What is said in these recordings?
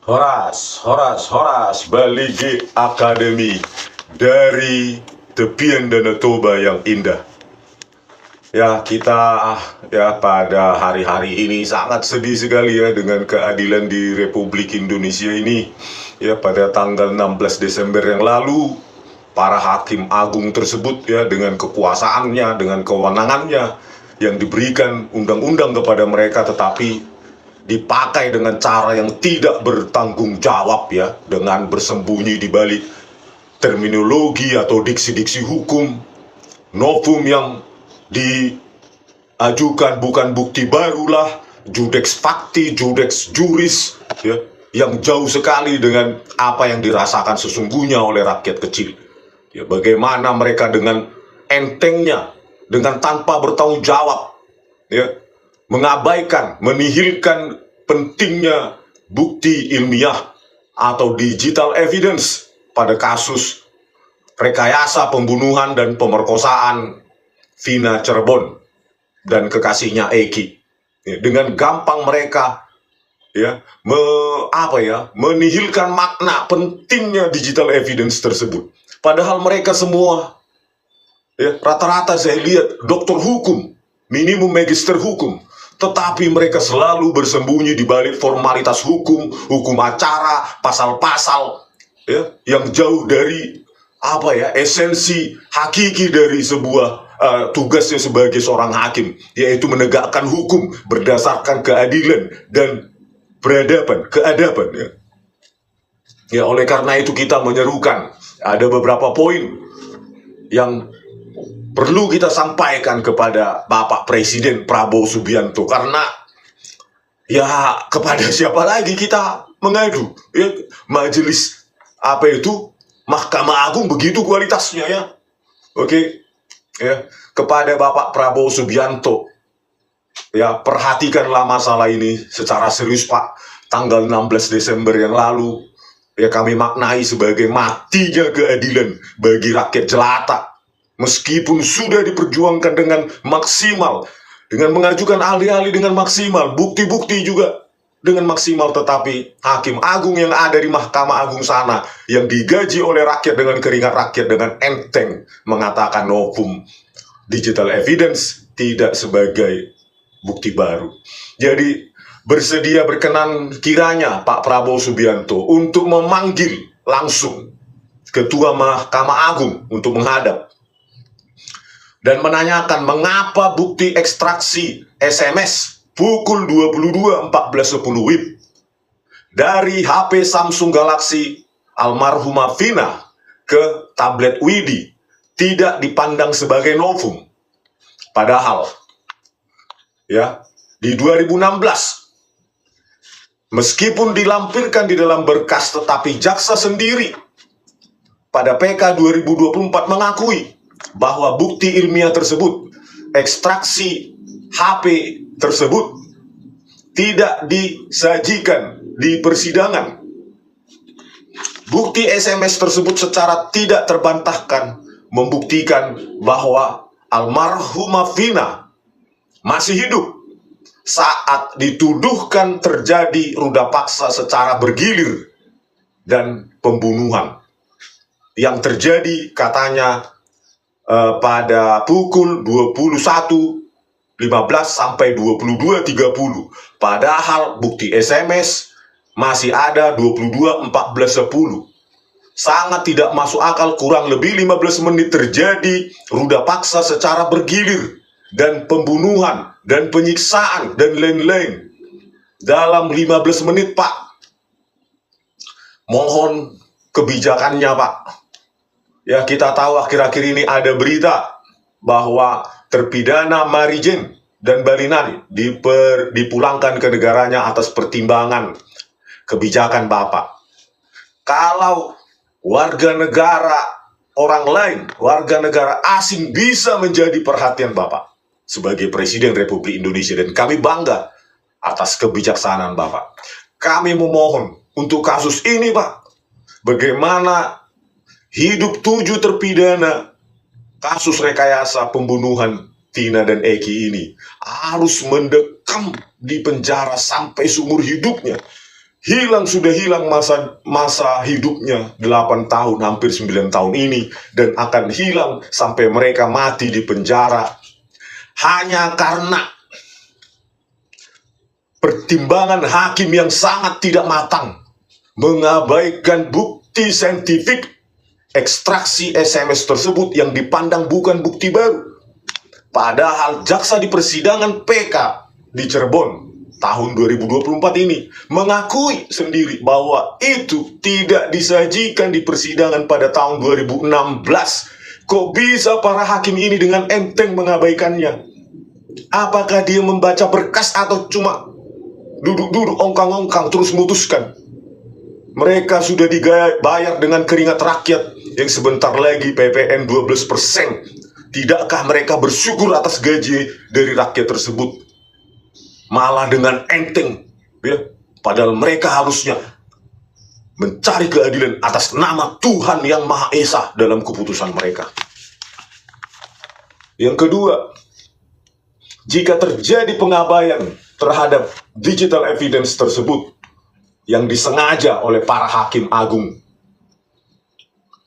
Horas, Horas, Horas, Baligi Akademi dari tepian Danau Toba yang indah. Ya, kita pada hari-hari ini sangat sedih sekali ya dengan keadilan di Republik Indonesia ini. Ya, pada tanggal 16 Desember yang lalu, para hakim agung tersebut ya dengan kekuasaannya, dengan kewenangannya yang diberikan undang-undang kepada mereka, tetapi dipakai dengan cara yang tidak bertanggung jawab ya, dengan bersembunyi di balik terminologi atau diksi-diksi hukum, novum yang diajukan bukan bukti barulah, judex facti, judex juris ya, yang jauh sekali dengan apa yang dirasakan sesungguhnya oleh rakyat kecil. Ya, bagaimana mereka dengan entengnya, dengan tanpa bertanggung jawab, ya, mengabaikan, menihilkan pentingnya bukti ilmiah atau digital evidence pada kasus rekayasa pembunuhan dan pemerkosaan Vina Cirebon dan kekasihnya Eki. Ya, dengan gampang mereka ya menihilkan makna pentingnya digital evidence tersebut. Padahal mereka semua ya rata-rata saya lihat dokter hukum, minimum magister hukum, tetapi mereka selalu bersembunyi di balik formalitas hukum, hukum acara, pasal-pasal ya yang jauh dari esensi hakiki dari sebuah tugasnya sebagai seorang hakim, yaitu menegakkan hukum berdasarkan keadilan dan keadaban ya. Ya, oleh karena itu kita menyerukan ada beberapa poin yang perlu kita sampaikan kepada Bapak Presiden Prabowo Subianto, karena ya kepada siapa lagi kita mengadu ya, majelis Mahkamah Agung begitu kualitasnya ya. Oke. Ya, kepada Bapak Prabowo Subianto, ya perhatikanlah masalah ini secara serius Pak. Tanggal 16 Desember yang lalu ya kami maknai sebagai matinya keadilan bagi rakyat jelata. Meskipun sudah diperjuangkan dengan maksimal, dengan mengajukan ahli-ahli dengan maksimal, bukti-bukti juga dengan maksimal, tetapi hakim agung yang ada di Mahkamah Agung sana, yang digaji oleh rakyat dengan keringat rakyat, dengan enteng mengatakan novum digital evidence tidak sebagai bukti baru. Jadi bersedia berkenan kiranya Pak Prabowo Subianto untuk memanggil langsung Ketua Mahkamah Agung untuk menghadap dan menanyakan mengapa bukti ekstraksi SMS pukul 22.14.10 WIB dari HP Samsung Galaxy almarhumah Vina ke tablet Widi tidak dipandang sebagai novum. Padahal ya di 2016 meskipun dilampirkan di dalam berkas, tetapi jaksa sendiri pada PK 2024 mengakui bahwa bukti ilmiah tersebut, ekstraksi HP tersebut tidak disajikan di persidangan. Bukti SMS tersebut secara tidak terbantahkan membuktikan bahwa almarhumah Vina masih hidup saat dituduhkan terjadi ruda paksa secara bergilir dan pembunuhan yang terjadi katanya pada pukul 21.15 sampai 22.30. Padahal bukti SMS masih ada 22.14.10. Sangat tidak masuk akal, kurang lebih 15 menit terjadi ruda paksa secara bergilir dan pembunuhan dan penyiksaan dan lain-lain dalam 15 menit Pak. Mohon kebijakannya Pak. Ya, kita tahu akhir-akhir ini ada berita bahwa terpidana Marijen dan Balinari dipulangkan ke negaranya atas pertimbangan kebijakan Bapak. Kalau warga negara orang lain, warga negara asing bisa menjadi perhatian Bapak sebagai Presiden Republik Indonesia, dan kami bangga atas kebijaksanaan Bapak. Kami memohon untuk kasus ini Pak, bagaimana hidup 7 terpidana kasus rekayasa pembunuhan Vina dan Eki ini harus mendekam di penjara sampai seumur hidupnya. sudah hilang masa hidupnya 8 tahun, hampir 9 tahun ini, dan akan hilang sampai mereka mati di penjara hanya karena pertimbangan hakim yang sangat tidak matang, mengabaikan bukti saintifik ekstraksi SMS tersebut yang dipandang bukan bukti baru. Padahal jaksa di persidangan PK di Cirebon tahun 2024 ini mengakui sendiri bahwa itu tidak disajikan di persidangan pada tahun 2016. Kok bisa para hakim ini dengan enteng mengabaikannya? Apakah dia membaca berkas atau cuma duduk-duduk ongkang-ongkang terus memutuskan? Mereka sudah dibayar dengan keringat rakyat yang sebentar lagi PPN 12%. Tidakkah mereka bersyukur atas gaji dari rakyat tersebut? Malah dengan enteng, ya, padahal mereka harusnya mencari keadilan atas nama Tuhan yang Maha Esa dalam keputusan mereka. Yang kedua, jika terjadi pengabaian terhadap digital evidence tersebut yang disengaja oleh para hakim agung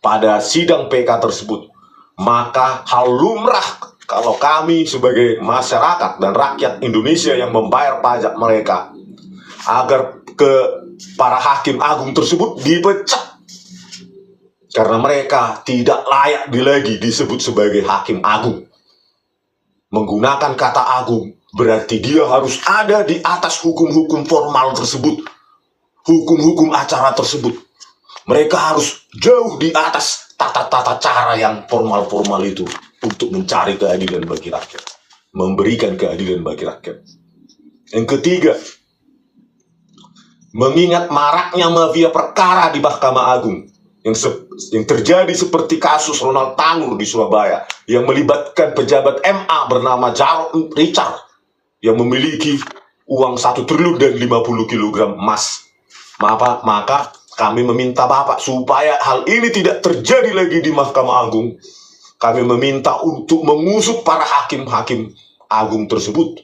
pada sidang PK tersebut, maka hal lumrah kalau kami sebagai masyarakat dan rakyat Indonesia yang membayar pajak mereka agar ke para hakim agung tersebut dipecat karena mereka tidak layak lagi disebut sebagai hakim agung. Menggunakan kata agung berarti dia harus ada di atas hukum-hukum formal tersebut, hukum-hukum acara tersebut. Mereka harus jauh di atas tata-tata cara yang formal-formal itu untuk mencari keadilan bagi rakyat, memberikan keadilan bagi rakyat. Yang ketiga, mengingat maraknya mafia perkara di Mahkamah Agung yang terjadi seperti kasus Ronald Tanur di Surabaya yang melibatkan pejabat MA bernama Jarod Richard yang memiliki uang 1 triliun dan 50 kg emas. Maka kami meminta Bapak supaya hal ini tidak terjadi lagi di Mahkamah Agung. Kami meminta untuk mengusut para hakim-hakim agung tersebut.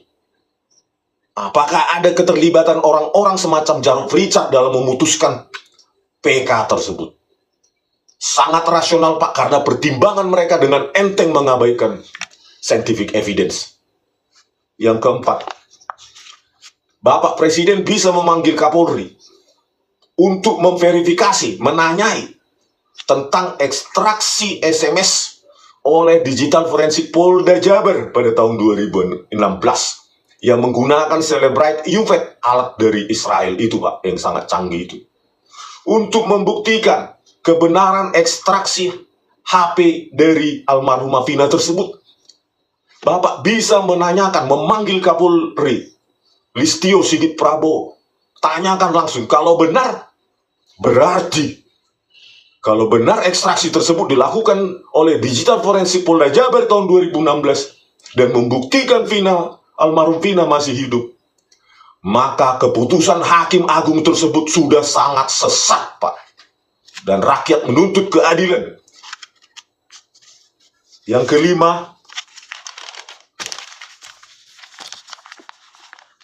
Apakah ada keterlibatan orang-orang semacam Jarod Richard dalam memutuskan PK tersebut? Sangat rasional, Pak, karena pertimbangan mereka dengan enteng mengabaikan scientific evidence. Yang keempat, Bapak Presiden bisa memanggil Kapolri untuk memverifikasi, menanyai tentang ekstraksi SMS oleh Digital Forensik Polda Jabar pada tahun 2016 yang menggunakan Celebrite UVET, alat dari Israel itu, Pak, yang sangat canggih itu, untuk membuktikan kebenaran ekstraksi HP dari almarhumah Vina tersebut. Bapak bisa menanyakan, memanggil Kapolri Listio Sigit Prabowo, tanyakan langsung. Kalau benar, berarti kalau benar ekstraksi tersebut dilakukan oleh Digital Forensik Polda Jabar tahun 2016 dan membuktikan almarhum Vina masih hidup, maka keputusan hakim agung tersebut sudah sangat sesat, Pak, dan rakyat menuntut keadilan. Yang kelima,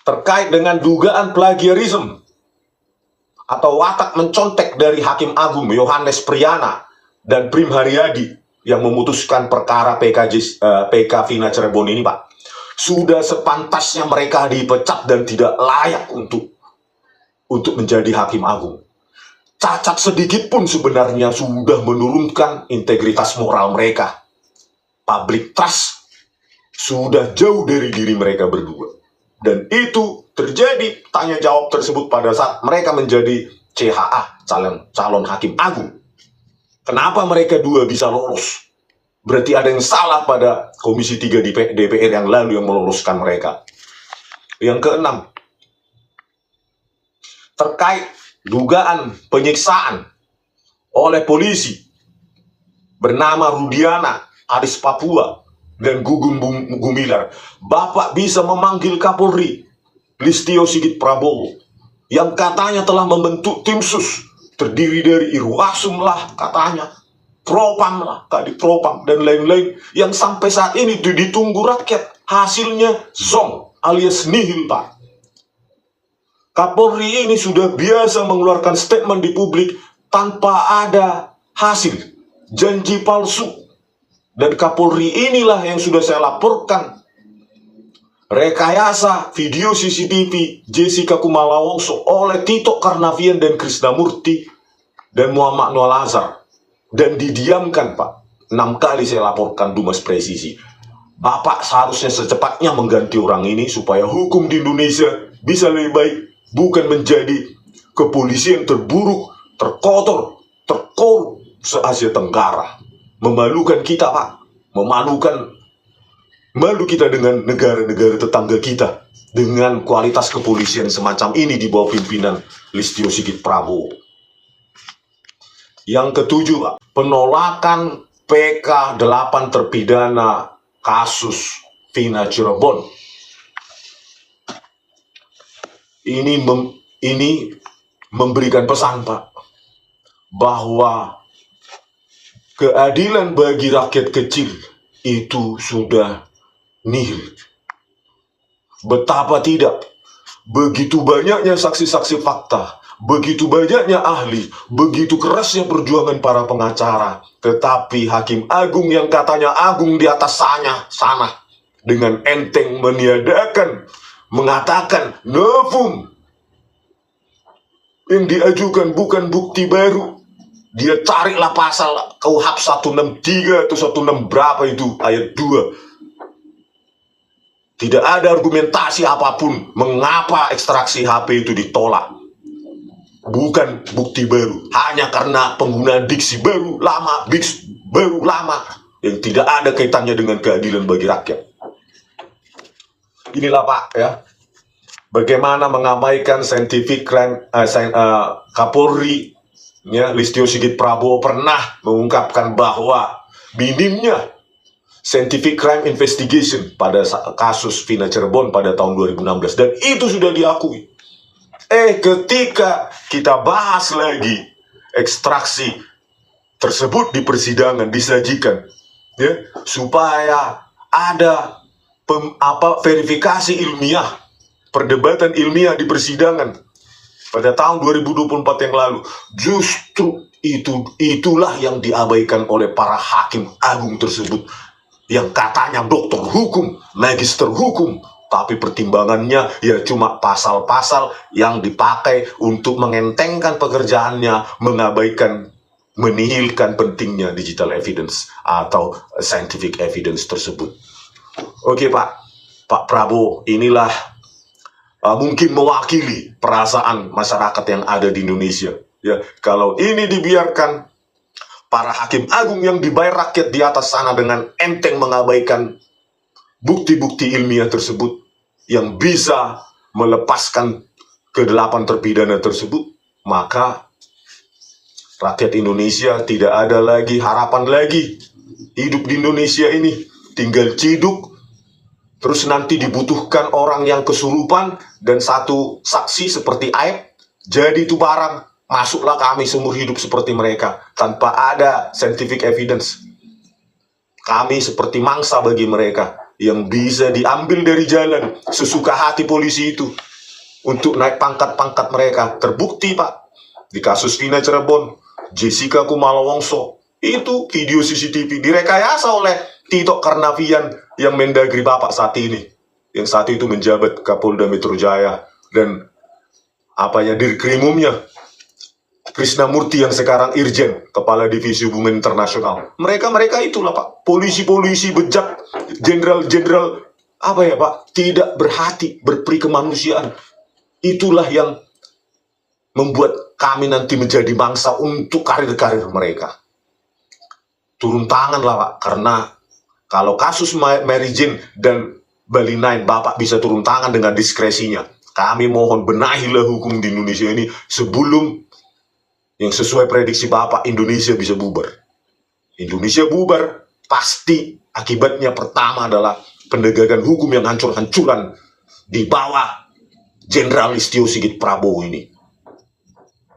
terkait dengan dugaan plagiarisme atau watak mencontek dari Hakim Agung Yohanes Priyana dan Prim Haryadi yang memutuskan perkara PK Vina Cirebon ini, Pak, sudah sepantasnya mereka dipecat dan tidak layak untuk menjadi Hakim Agung. Cacat sedikit pun sebenarnya sudah menurunkan integritas moral mereka. Public trust sudah jauh dari diri mereka berdua. Dan itu terjadi tanya jawab tersebut pada saat mereka menjadi CHA, calon hakim agung. Kenapa mereka dua bisa lolos? Berarti ada yang salah pada Komisi 3 DPR yang lalu yang meloloskan mereka. Yang keenam, terkait dugaan penyiksaan oleh polisi bernama Rudiana, Aris Papua, dan Gugum Gumilar, Bapak bisa memanggil Kapolri Listio Sigit Prabowo yang katanya telah membentuk tim sus terdiri dari Irwasum lah katanya, Propam lah, Kadif Propam, dan lain-lain yang sampai saat ini ditunggu rakyat. Hasilnya zong alias nihil, Pak. Kapolri ini sudah biasa mengeluarkan statement di publik tanpa ada hasil, janji palsu. Dan Kapolri inilah yang sudah saya laporkan rekayasa video CCTV Jessica Kumala Wongso oleh Tito Karnavian dan Krisnamurti dan Muhammad Noel Azhar. Dan didiamkan, Pak. 6 kali saya laporkan Dumas Presisi. Bapak seharusnya secepatnya mengganti orang ini supaya hukum di Indonesia bisa lebih baik, bukan menjadi kepolisian terburuk, terkotor, terkorup se-Asia Tenggara. Memalukan kita, Pak. Malu kita dengan negara-negara tetangga kita dengan kualitas kepolisian semacam ini di bawah pimpinan Listio Sigit Prabowo. Yang ketujuh, Pak, penolakan PK 8 terpidana kasus Vina Cirebon. Ini memberikan pesan, Pak, bahwa keadilan bagi rakyat kecil itu sudah nihil. Betapa tidak, begitu banyaknya saksi-saksi fakta, begitu banyaknya ahli, begitu kerasnya perjuangan para pengacara, tetapi Hakim Agung yang katanya agung di atas sana dengan enteng meniadakan, mengatakan novum yang diajukan bukan bukti baru. Dia carilah pasal KUHP 163 atau 16 berapa itu, ayat 2. Tidak ada argumentasi apapun mengapa ekstraksi HP itu ditolak. Bukan bukti baru, hanya karena penggunaan diksi baru, lama, yang tidak ada kaitannya dengan keadilan bagi rakyat. Inilah, Pak, ya, bagaimana mengabaikan scientific crime. Kapolri, ya, Listio Sigit Prabowo pernah mengungkapkan bahwa minimnya scientific crime investigation pada kasus Vina Cirebon pada tahun 2016, dan itu sudah diakui. Ketika kita bahas lagi ekstraksi tersebut di persidangan disajikan, ya, supaya ada verifikasi ilmiah, perdebatan ilmiah di persidangan pada tahun 2024 yang lalu, justru itulah yang diabaikan oleh para hakim agung tersebut, yang katanya dokter hukum, magister hukum, tapi pertimbangannya ya cuma pasal-pasal yang dipakai untuk mengentengkan pekerjaannya, mengabaikan, menihilkan pentingnya digital evidence atau scientific evidence tersebut. Oke, Pak Prabowo, inilah mungkin mewakili perasaan masyarakat yang ada di Indonesia. Ya, kalau ini dibiarkan, para hakim agung yang dibayar rakyat di atas sana dengan enteng mengabaikan bukti-bukti ilmiah tersebut yang bisa melepaskan ke-8 terpidana tersebut, maka rakyat Indonesia tidak ada lagi harapan lagi hidup di Indonesia ini, tinggal ciduk. Terus nanti dibutuhkan orang yang kesurupan dan satu saksi seperti Aib, jadi itu barang, masuklah kami seumur hidup seperti mereka tanpa ada scientific evidence. Kami seperti mangsa bagi mereka yang bisa diambil dari jalan sesuka hati polisi itu untuk naik pangkat-pangkat mereka. Terbukti, Pak, di kasus Vina Cirebon, Jessica Kumala Wongso, itu video CCTV direkayasa oleh Tito Karnavian yang Mendagri Bapak saat ini, yang saat itu menjabat Kapolda Metro Jaya, dan Dirkrimumnya Krisnamurti yang sekarang Irjen, Kepala Divisi Hubungan Internasional. Mereka itulah, Pak, polisi-polisi bejat, jenderal-jenderal Pak, tidak berhati, berperi kemanusiaan. Itulah yang membuat kami nanti menjadi mangsa untuk karir-karir mereka. Turun tanganlah, Pak, karena kalau kasus Mary Jane dan Bali 9, Bapak bisa turun tangan dengan diskresinya. Kami mohon benahilah hukum di Indonesia ini sebelum yang sesuai prediksi Bapak, Indonesia bisa bubar. Indonesia bubar, pasti akibatnya pertama adalah penegakan hukum yang hancur-hancuran di bawah Jenderal Listio Sigit Prabowo ini.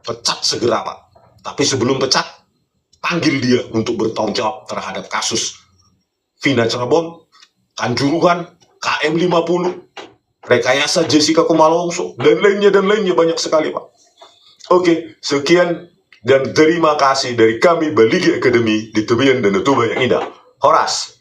Pecat segera, Pak. Tapi sebelum pecat, panggil dia untuk bertanggung jawab terhadap kasus Vina Cirebon, Kanjuruhan, KM 50, rekayasa Jessica Kumalongso, dan lainnya banyak sekali, Pak. Oke, sekian dan terima kasih dari kami Baligi Academy di Tebian dan Toba yang indah. Horas.